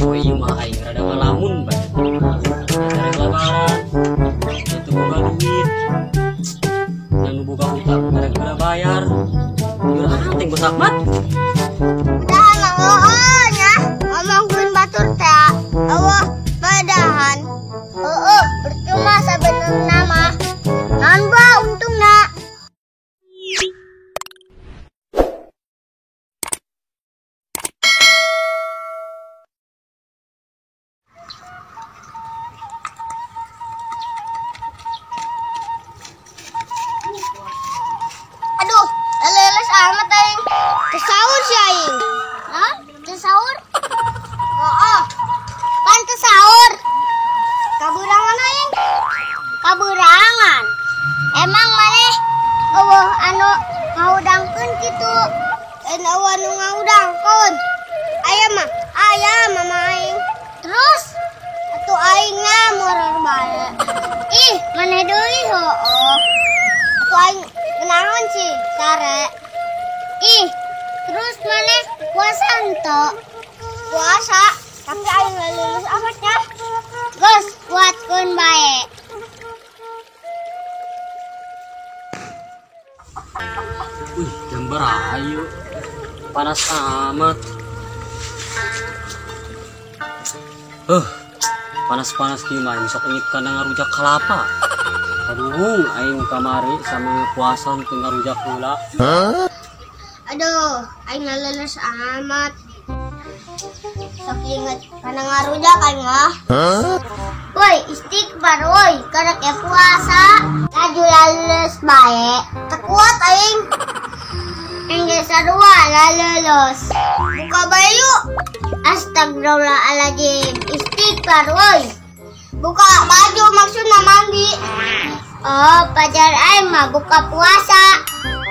Oh iya mah aing rada ngalamun bae. Cari lebaran. Itu boga duit. Yang nu boga hutang gara-gara bayar. Jurahan teh Bos Ahmad. Dah nya ngomongkeun batur teh. Eueuh badahan. Percuma sabenerna mah. Naon ba untungna? Aduh, leles amat aing. Tesaur si aing. Hah? Tesaur? Oh. Kan tesaur. Kaburangan aing. Kaburangan. Emang maneh eueuh anu ngaudangkeun kitu. Lain eueuh anu ngaudangkeun. Aya mama aing. Terus atuh aingna moror bae. Ih, maneh deui heueuh. Atuh aing naon sih sare. Ih, terus maneh puasa henteu? Puasa, tapi aing lulus amatnya. Geus kuatkeun bae. Wih, jam berayu. Panas amat. Panas-panas kieu mah sok ingit kana ngarujak kalapa. Aduh, aing kamari sambil puasa teu ngarujak heula. Aduh, aing leles amat. Sok inget kana ngarujak aing mah. Woi, istighfar woi, kada ke puasa. Laju leles bae. Teu kuat aing. Engge sarua leles. Buka bae yuk. Astagfirullahaladzim. Istighfar woi. Buka baju maksudna mandi. Oh, pajar aing mah buka puasa.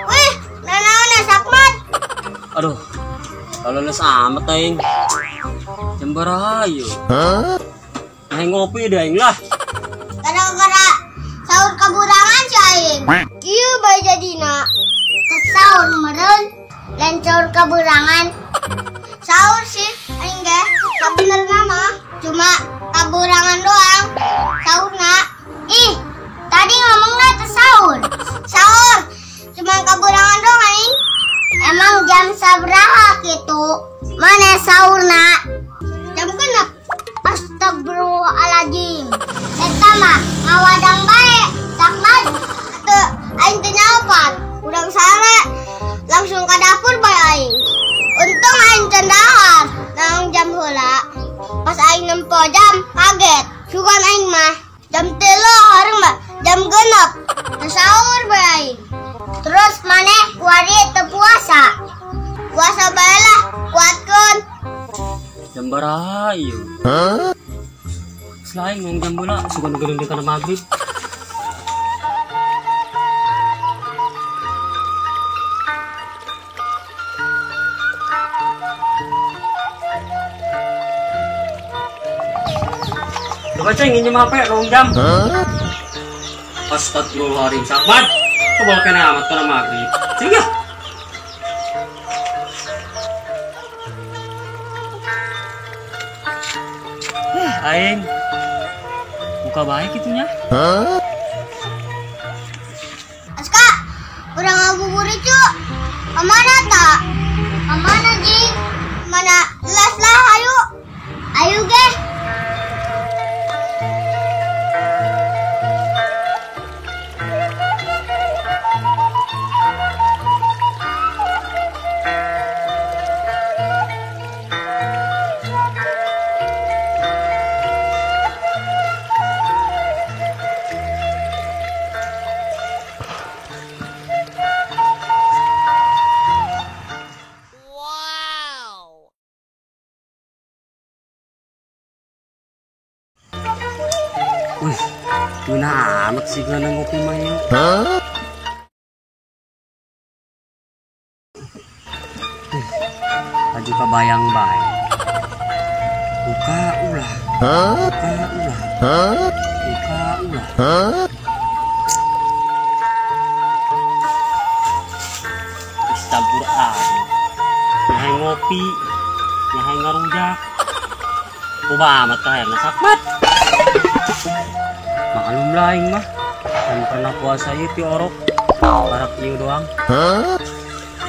Wih, nanaon Sakmat? Aduh, kalau leles amat aing. Jam berayu. Aing ngopi deh aing lah. Gara-gara sahur kaburangan si aing. Ieu bae jadina. Sahur meureun lain sahur kaburangan. Sahur sih aing ge. Sabenerna mah cuma kaburangan doang. Sahurna. Ih, tadi ngomongna teh sahur. Sahur cuma kaburangan doang aing. Emang jam sabaraha kitu? Mana sahurna? Jam genep. Astagfirullahaladzim. Eta mah ngawadang bae. Sakmat. Atuh aing teh nyaopan. Urang sare langsung ka dapur bae aing. Untung aing teu dahar. Naon jam heula. Pas aing nempo jam kaget. Sugan aing mah jam 3 hareng mah jam genep. Teu sahur bae aing. Terus maneh kuari teu puasa. Puasa bae lah, kuatkeun. Jam berayu. Selain ngomong jam bola, suka ngegedeung di kana maghrib. Coba ceng nginjem HP rong jam. Astagfirullahaladzim Sakmat. Kok bawa kena amat kana maghrib. Ceng ya. Aing buka baik itunya. Aska, urang ngabuburit yuk. Kemana tak? Kemana Jing? Mana les lah ayo. Ayo ge. Wih, guna amat sih gana ngopi mah ya. Tadi kebayang baik. Buka ulah. Buka ulah. Buka ulah. Campur aduk. Nyahai ngopi, nyahai ngarujak. Kumaha amat kayang sakmat. Maklum laing mah. Kan pernah puasa ieu ti orok. Barak ieu doang.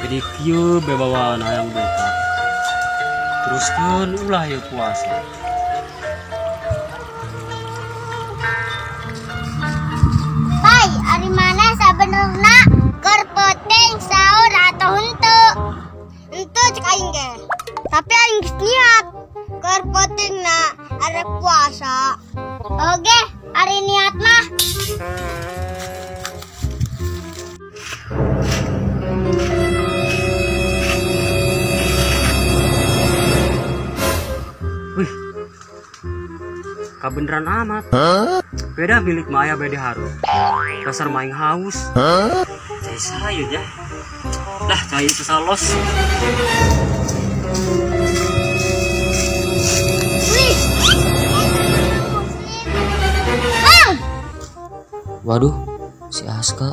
Jadi kieu bebawaan hayang buka. Teruskeun ulah ieu puasa. Pai, ari mana sabenerna keur penting sahur atau henteu? Henteu cek aing ge. Tapi aing geus niat keur pentingna arep puasa. Oge, ari niat mah. Wih, kabeneran amat. Beda milik Maya beda harus. Dasar maing haus. Cai sayur ya. Lah cai sesalos. Wih. Bang, Waduh, si Aska.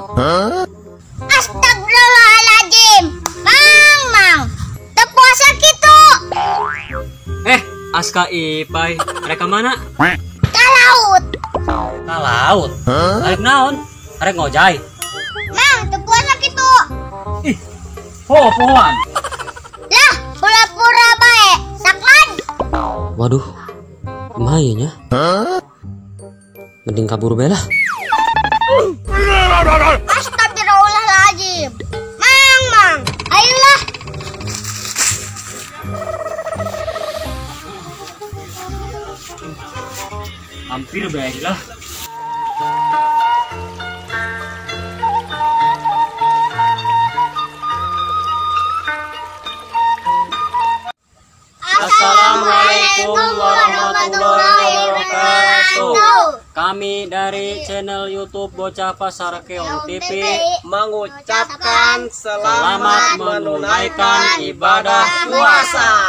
astagfirullahaladzim. Mang. Teu puasa kitu. Aska Ipai, mereka mana? Ka laut. Ka laut. Arek naon? Arek ngojay. Mang, teu puasa kitu. Ih, pohoan. Lah, pura-pura bae. Sakman. Waduh, lumayan ya. Mending kabur bela. Astagfirullahaladzim. Mang. Ayolah. Hampir baik lah. Assalamualaikum warahmatullahi wabarakatuh. Kami dari channel YouTube Bocah Pasar Keong TV mengucapkan selamat menunaikan ibadah puasa.